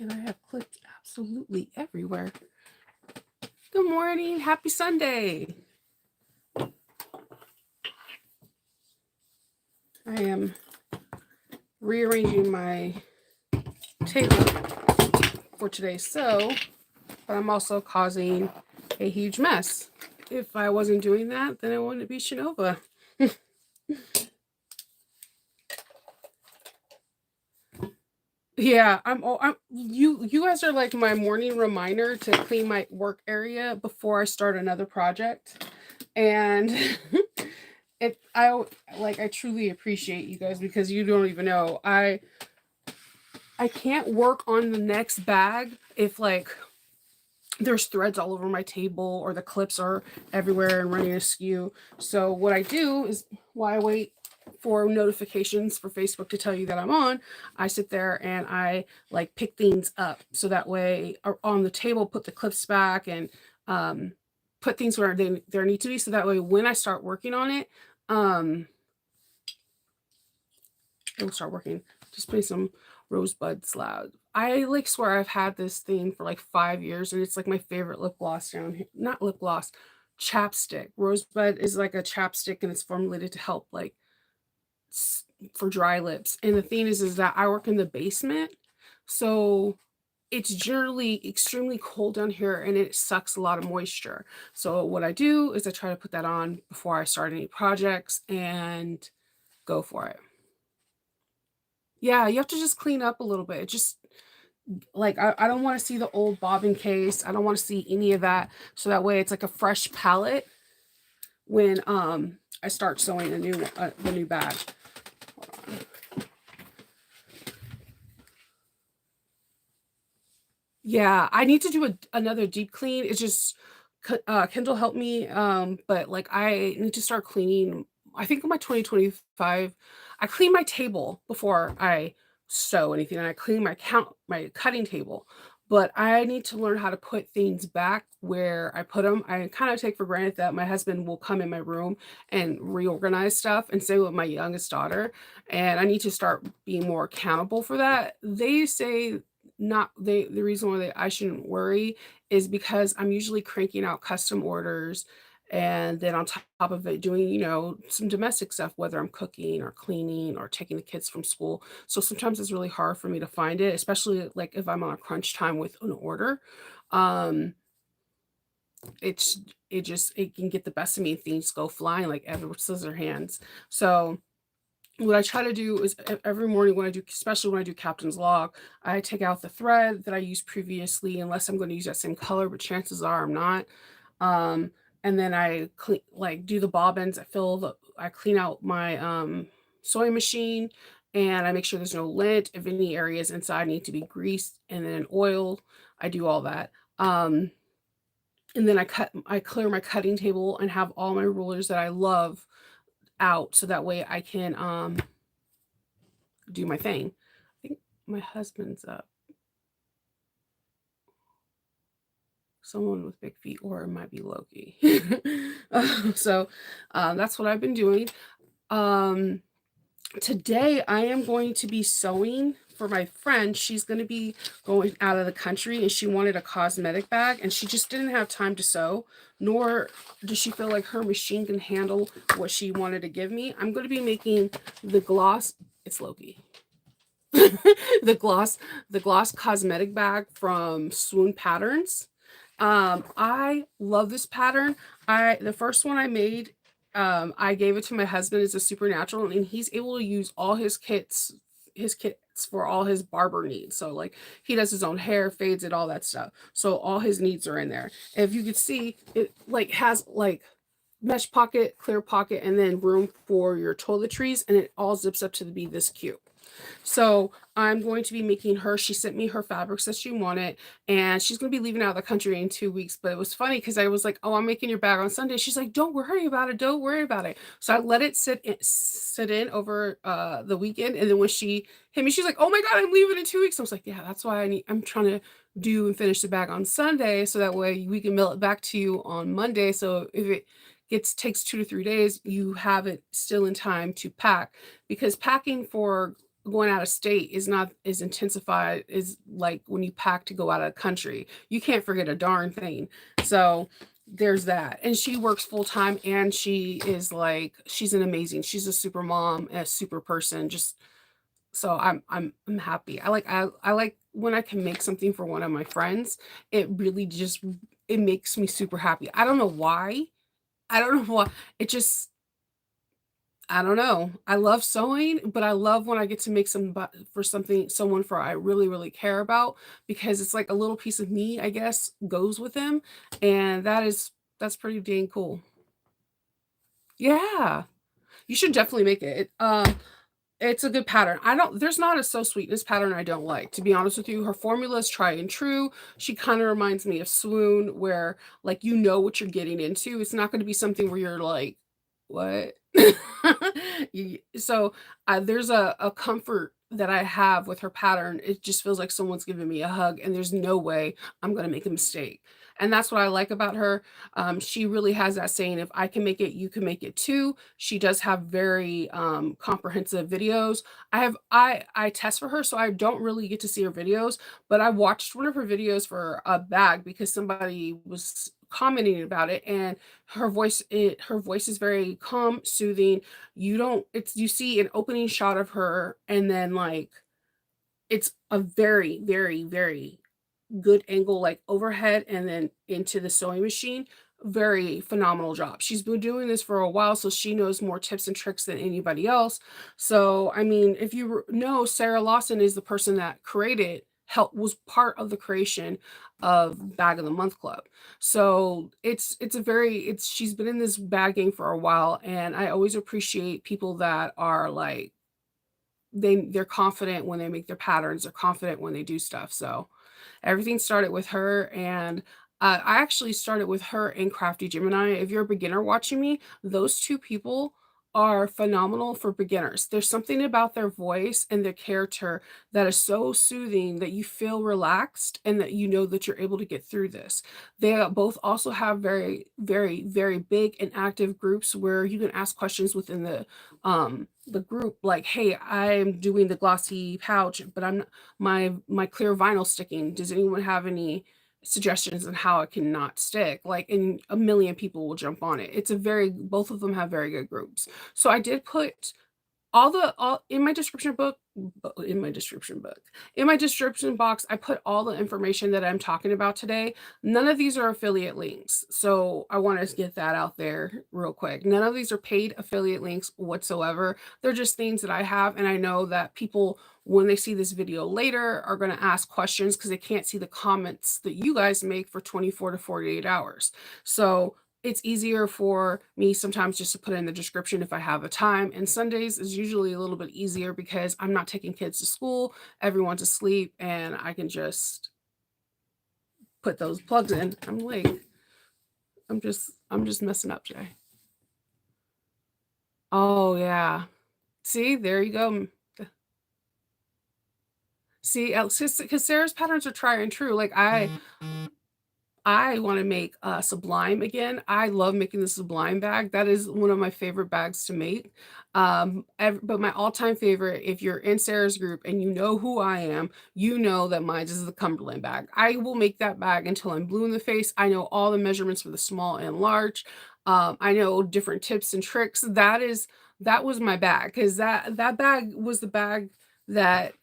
And I have clicked absolutely everywhere. Good morning. Happy Sunday. I am rearranging my table for today, but I'm also causing a huge mess. If I wasn't doing that, then I wouldn't be Shinova. Yeah, you guys are like my morning reminder to clean my work area before I start another project. And I truly appreciate you guys because you don't even know. I can't work on the next bag if like there's threads all over my table or the clips are everywhere and running askew. So what I do is while I wait for notifications for Facebook to tell you that I'm on, I sit there and I like pick things up so that way on the table, put the clips back and put things where they need to be. So that way when I start working on it, it will start working. Just putting some rosebuds loud. I like swear I've had this thing for like 5 years and it's like my favorite lip gloss down here. Not lip gloss, chapstick. Rosebud is like a chapstick and it's formulated to help like for dry lips. And the thing is that I work in the basement. So it's generally extremely cold down here and it sucks a lot of moisture. So what I do is I try to put that on before I start any projects and go for it. Yeah, you have to just clean up a little bit. Just like I don't want to see the old bobbin case. I don't want to see any of that. So that way it's like a fresh palette when I start sewing the new bag. Hold on. Yeah, I need to do another deep clean. It's just Kindle helped me, but like I need to start cleaning. I think in my 2025, I clean my table before I sew anything, and I clean my cutting table. But I need to learn how to put things back where I put them. I kind of take for granted that my husband will come in my room and reorganize stuff, and same with my youngest daughter. And I need to start being more accountable for that. They say not the reason why I shouldn't worry is because I'm usually cranking out custom orders and then on top of it doing, some domestic stuff, whether I'm cooking or cleaning or taking the kids from school. So sometimes it's really hard for me to find it, especially like if I'm on a crunch time with an order. Um it's it can get the best of me and things go flying like Edward Scissorhands. So what I try to do is every morning when I do, especially when I do captain's log, I take out the thread that I used previously, unless I'm going to use that same color, but chances are I'm not. Um, and then I clean, like do the bobbins. I clean out my sewing machine, and I make sure there's no lint. If any areas inside need to be greased and then oiled, I do all that. And then I clear my cutting table and have all my rulers that I love out so that way I can do my thing. I think my husband's up. Someone with big feet, or it might be Loki. So that's what I've been doing. Today I am going to be sewing for my friend. She's going to be going out of the country and she wanted a cosmetic bag and she just didn't have time to sew, nor does she feel like her machine can handle what she wanted to give me. I'm going to be making the gloss. It's Loki. the gloss cosmetic bag from Swoon Patterns. I love this pattern. The first one I made, I gave it to my husband as a supernatural, and he's able to use all his kits for all his barber needs. So like he does his own hair, fades it, all that stuff. So all his needs are in there. If you could see, it like has like mesh pocket, clear pocket, and then room for your toiletries, and it all zips up to be this cute. So I'm going to be making her. She sent me her fabrics that she wanted, and she's going to be leaving out of the country in 2 weeks. But it was funny because I was like, "Oh, I'm making your bag on Sunday." She's like, "Don't worry about it. Don't worry about it." So I let it sit in over the weekend, and then when she hit me, she's like, "Oh my God, I'm leaving in 2 weeks." I was like, "Yeah, that's why I'm trying to do and finish the bag on Sunday, so that way we can mail it back to you on Monday. So if it takes 2 to 3 days, you have it still in time to pack, because packing for going out of state is not as intensified as like when you pack to go out of the country. You can't forget a darn thing. So there's that. And she works full time, and she is like, she's an amazing, she's a super mom, a super person. Just so I'm happy. I like when I can make something for one of my friends. It really just, it makes me super happy. I don't know why. I don't know why. It just, I don't know. I love sewing, but I love when I get to make some for something, someone for I really, really care about, because it's like a little piece of me, I guess, goes with them. And that's pretty dang cool. Yeah. You should definitely make it. It's a good pattern. I don't There's not a So Sweetness pattern I don't like, to be honest with you. Her formula is tried and true. She kind of reminds me of Swoon, where like you know what you're getting into. It's not going to be something where you're like, what? So there's a comfort that I have with her pattern. It just feels like someone's giving me a hug, and there's no way I'm going to make a mistake. And that's what I like about her. She really has that saying, if I can make it, you can make it too. She does have very comprehensive videos. I test for her, so I don't really get to see her videos, but I watched one of her videos for a bag because somebody was commenting about it, and her voice is very calm, soothing. You don't it's You see an opening shot of her, and then like it's a very, very, very good angle, like overhead and then into the sewing machine. Very phenomenal job. She's been doing this for a while, so she knows more tips and tricks than anybody else. So, I mean, if you know, Sarah Lawson is the person that was part of the creation of Bag of the Month Club. So she's been in this bagging for a while, and I always appreciate people that are like, they're confident when they make their patterns, they're confident when they do stuff. So everything started with her, and I actually started with her and Crafty Gemini. If you're a beginner watching me, those two people are phenomenal for beginners. There's something about their voice and their character that is so soothing that you feel relaxed and that you know that you're able to get through this. They both also have very, very, very big and active groups where you can ask questions within the group, like, hey, I'm doing the glossy pouch, but I'm my clear vinyl sticking. Does anyone have any suggestions on how it can not stick? Like, and a million people will jump on it. Both of them have very good groups. So I did put all in my description book in my description book in my description box. I put all the information that I'm talking about today. None of these are affiliate links, so I want to get that out there real quick. None of these are paid affiliate links whatsoever. They're just things that I have, and I know that people, when they see this video later, are going to ask questions because they can't see the comments that you guys make for 24 to 48 hours. So it's easier for me sometimes just to put in the description if I have the time. And Sundays is usually a little bit easier because I'm not taking kids to school, everyone's asleep, and I can just put those plugs in. I'm just messing up, Jay. Oh yeah. See, there you go. See, because Sarah's patterns are tried and true. Like I wanna make, Sublime again. I love making the Sublime bag. That is one of my favorite bags to make. But my all-time favorite, if you're in Sarah's group and you know who I am, you know that mine is the Cumberland bag. I will make that bag until I'm blue in the face. I know all the measurements for the small and large. I know different tips and tricks. That was my bag, 'cause that bag was the bag that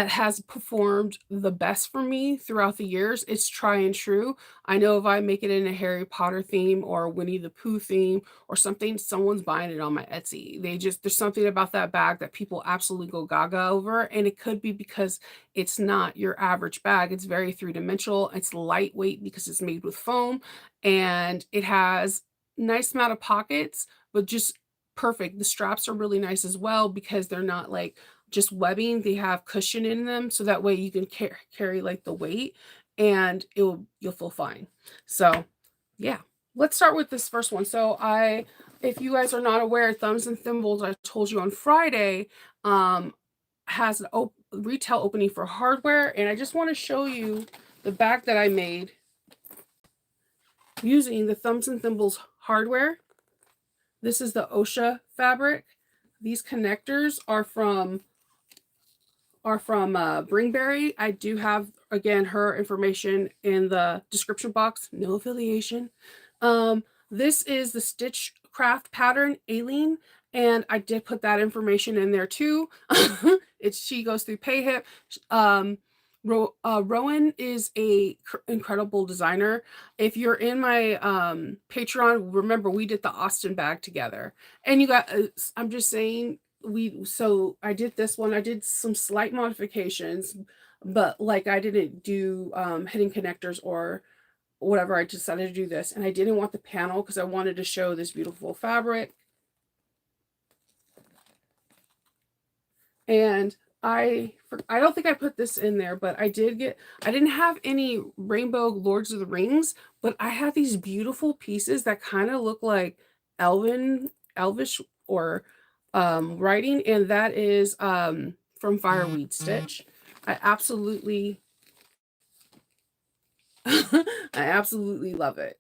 has performed the best for me throughout the years. It's try and true. I know if I make it in a Harry Potter theme or a Winnie the Pooh theme or something, someone's buying it on my Etsy. There's something about that bag that people absolutely go gaga over. And it could be because it's not your average bag. It's very three-dimensional. It's lightweight because it's made with foam, and it has nice amount of pockets, but just perfect. The straps are really nice as well because they're not like just webbing. They have cushion in them, so that way you can carry like the weight, and you'll feel fine. So yeah, let's start with this first one. So if you guys are not aware, Thumbs and Thimbles, I told you on Friday, has an retail opening for hardware, and I just want to show you the bag that I made using the Thumbs and Thimbles hardware. This is the OSHA fabric. These connectors are from are from Bringberry. I do have, again, her information in the description box. No affiliation. This is the Stitch Craft pattern, Aelin, and I did put that information in there too. She goes through pay hip. Rowan is a incredible designer. If you're in my Patreon, remember we did the Austin bag together, and you got. I'm just saying so I did this one. I did some slight modifications, but like I didn't do hidden connectors or whatever. I decided to do this, and I didn't want the panel because I wanted to show this beautiful fabric. And I don't think I put this in there, but I didn't have any rainbow Lords of the Rings, but I had these beautiful pieces that kind of look like elvish or writing, and that is from Fireweed Stitch. I absolutely I absolutely love it.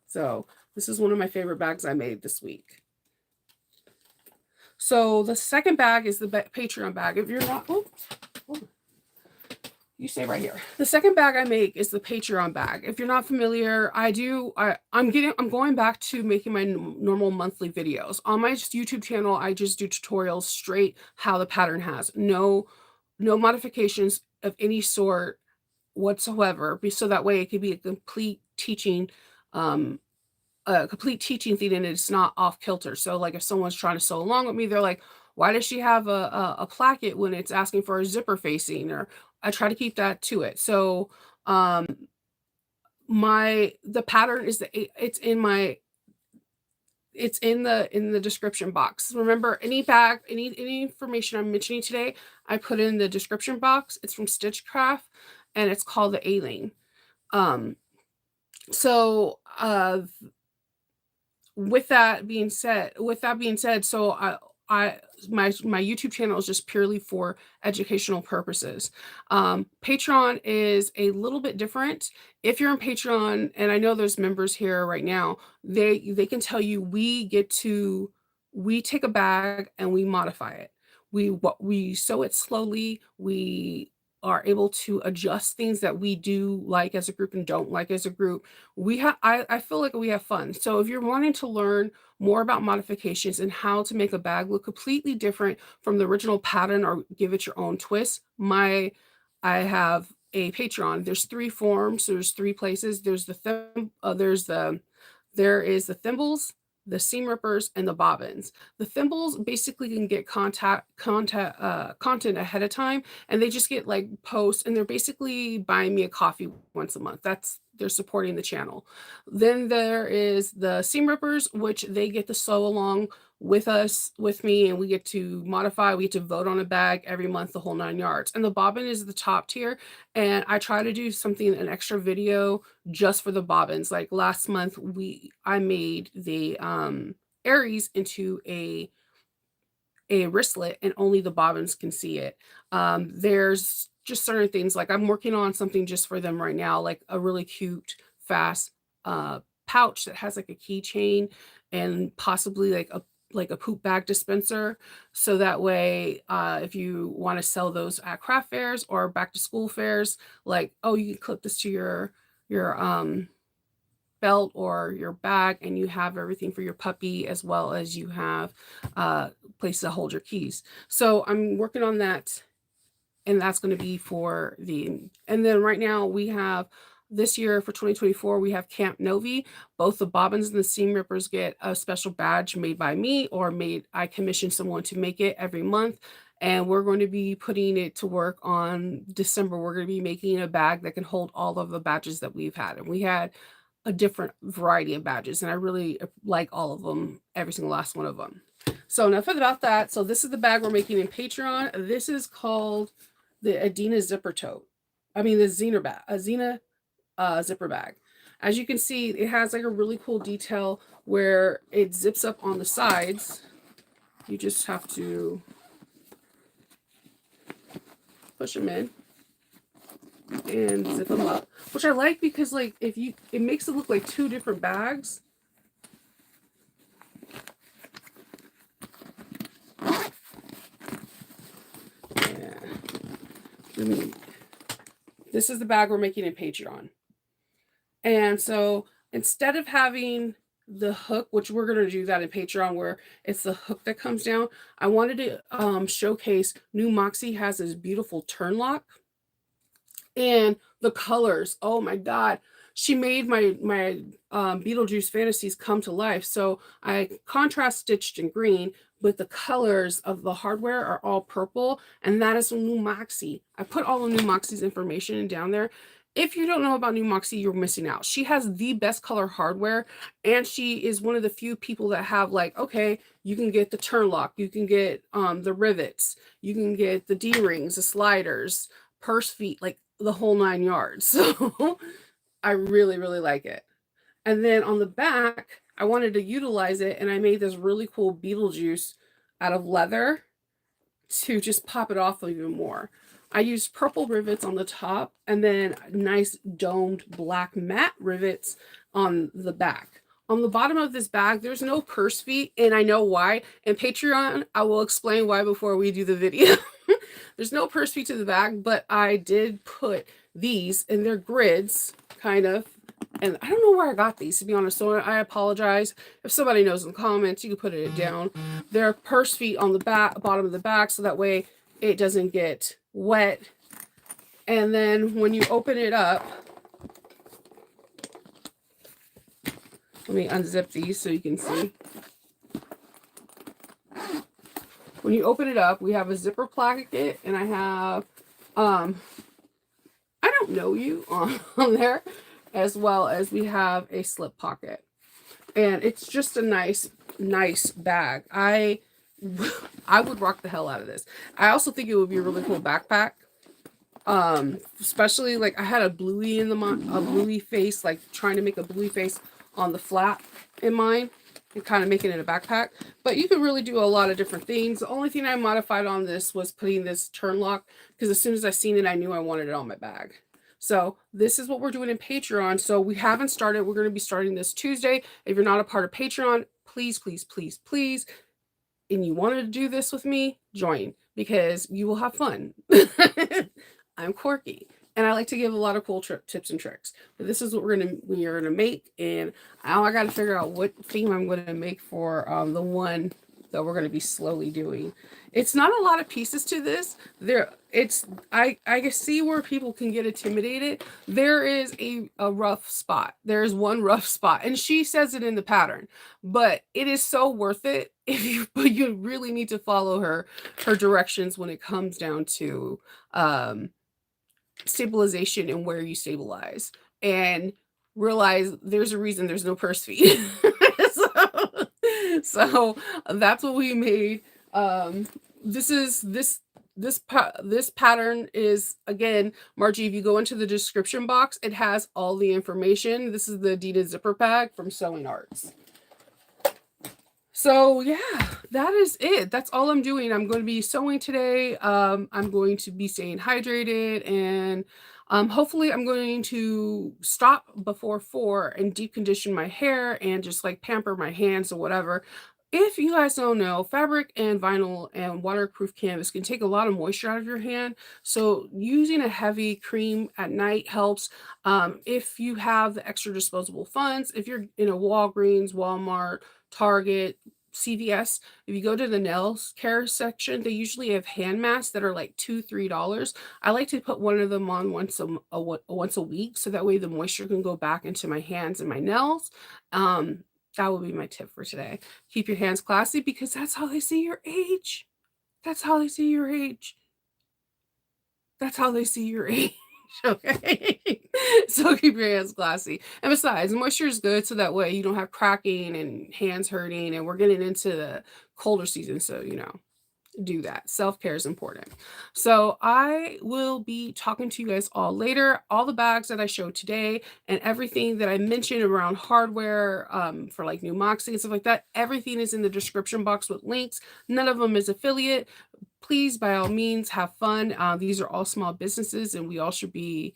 So this is one of my favorite bags I made this week. So the second bag is the Patreon bag. If you're not, you stay right here. The second bag I make is the Patreon bag. If you're not familiar, I'm going back to making my normal monthly videos. On my YouTube channel, I just do tutorials straight how the pattern has. No modifications of any sort whatsoever, so that way it could be a complete teaching thing, and it's not off kilter. So like if someone's trying to sew along with me, they're like, why does she have a placket when it's asking for a zipper facing? Or I try to keep that to it. So the pattern is it's in the description box. Remember, any information I'm mentioning today, I put in the description box. It's from Stitchcraft, and it's called the Aelin. So with that being said, so my YouTube channel is just purely for educational purposes. Patreon is a little bit different. If you're on Patreon, and I know there's members here right now, they can tell you we take a bag and we modify it. We sew it slowly. We are able to adjust things that we do like as a group and don't like as a group. I feel like we have fun. So if you're wanting to learn more about modifications and how to make a bag look completely different from the original pattern or give it your own twist, I have a Patreon. There's 3 forms. There's 3 places. There is the thimbles, the seam rippers, and the bobbins. The thimbles basically can get content ahead of time, and they just get like posts, and they're basically buying me a coffee once a month. They're supporting the channel. Then there is the seam rippers, which they get to sew along with me, and we get to modify. We get to vote on a bag every month, the whole 9 yards. And the bobbin is the top tier, and I try to do an extra video just for the bobbins. Like last month, I made the Aries into a wristlet, and only the bobbins can see it. There's just certain things, like I'm working on something just for them right now, like a really cute, fast pouch that has like a keychain and possibly like a poop bag dispenser. So that way, if you want to sell those at craft fairs or back to school fairs, like, oh, you can clip this to your belt or your bag, and you have everything for your puppy, as well as you have places to hold your keys. So I'm working on that, and that's going to be and then right now we have, this year for 2024, we have Camp Novi. Both the bobbins and the seam rippers get a special badge made by me, or I commission someone to make it every month. And we're going to be putting it to work on December. We're going to be making a bag that can hold all of the badges that we've had. And we had a different variety of badges, and I really like all of them, every single last one of them. So enough about that. So this is the bag we're making in Patreon. This is called the Edina zipper tote. I mean, the Xena zipper bag. As you can see, it has like a really cool detail where it zips up on the sides. You just have to push them in and zip them up, which I like, because like it makes it look like 2 different bags. This is the bag we're making in Patreon. And so instead of having the hook, which we're going to do that in Patreon, where it's the hook that comes down, I wanted to showcase New Moxie has this beautiful turn lock. And the colors, oh my God. She made my Beetlejuice fantasies come to life. So I contrast stitched in green, but the colors of the hardware are all purple, and that is from New Moxie. I put all of New Moxie's information down there. If you don't know about New Moxie, you're missing out. She has the best color hardware, and she is one of the few people that have, like, okay, you can get the turn lock, you can get the rivets, you can get the D-rings, the sliders, purse feet, like the whole 9 yards. So I really, really like it. And then on the back, I wanted to utilize it, and I made this really cool Beetlejuice out of leather to just pop it off even more. I used purple rivets on the top and then nice domed black matte rivets on the back. On the bottom of this bag, there's no purse feet, and I know why. In Patreon, I will explain why before we do the video. There's no purse feet to the bag, but I did put these, and they're grids, kind of. And I don't know where I got these, to be honest, so I apologize. If somebody knows in the comments, you can put it down. They're purse feet on the back, bottom of the back, so that way it doesn't get wet. And then when you open it up, let me unzip these so you can see. When you open it up, we have a zipper placket, and I have, I don't know you on there, as well as we have a slip pocket. And it's just a nice bag. I would rock the hell out of this. I also think it would be a really cool backpack. Especially, like, I had a bluey in a bluey face, like trying to make a bluey face on the flap in mine and kind of making it a backpack. But you could really do a lot of different things. The only thing I modified on this was putting this turn lock, because as soon as I seen it, I knew I wanted it on my bag. So this is what we're doing in Patreon. So we haven't started. We're going to be starting this Tuesday. If you're not a part of Patreon, please, please, please, please, and you wanted to do this with me, join, because you will have fun. I'm quirky, and I like to give a lot of cool tips and tricks. But this is what we're gonna make, and now I got to figure out what theme I'm going to make for the one that we're going to be slowly doing. It's not a lot of pieces to this. I see where people can get intimidated. There is a rough spot. There is one rough spot, and she says it in the pattern, but it is so worth it if you really need to follow her directions when it comes down to stabilization and where you stabilize, and realize there's a reason there's no purse feet. So that's what we made. This pattern is, again, Margie, if you go into the description box, it has all the information. This is the Edina zipper bag from Sewing Arts. So yeah, that is it. That's all I'm doing. I'm going to be sewing today. I'm going to be staying hydrated, and hopefully I'm going to stop before 4 and deep condition my hair and just like pamper my hands or whatever. If you guys don't know, fabric and vinyl and waterproof canvas can take a lot of moisture out of your hand. So using a heavy cream at night helps. If you have the extra disposable funds, if you're in a Walgreens, Walmart, Target, CVS, if you go to the nail care section, they usually have hand masks that are like $2-3. I like to put one of them on once a week, so that way the moisture can go back into my hands and my nails. That would be my tip for today. Keep your hands classy, because that's how they see your age. That's how they see your age. That's how they see your age. Okay. So keep your hands classy. And besides, moisture is good, so that way you don't have cracking and hands hurting, and we're getting into the colder season, so do that. Self-care is important. So I will be talking to you guys all later. All the bags that I showed today and everything that I mentioned around hardware for like New Moxie and stuff like that, everything is in the description box with links. None of them is affiliate. Please, by all means, have fun. These are all small businesses, and we all should be,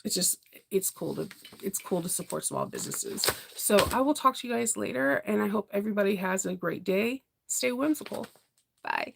it's cool to support small businesses. So I will talk to you guys later, and I hope everybody has a great day. Stay whimsical. Bye.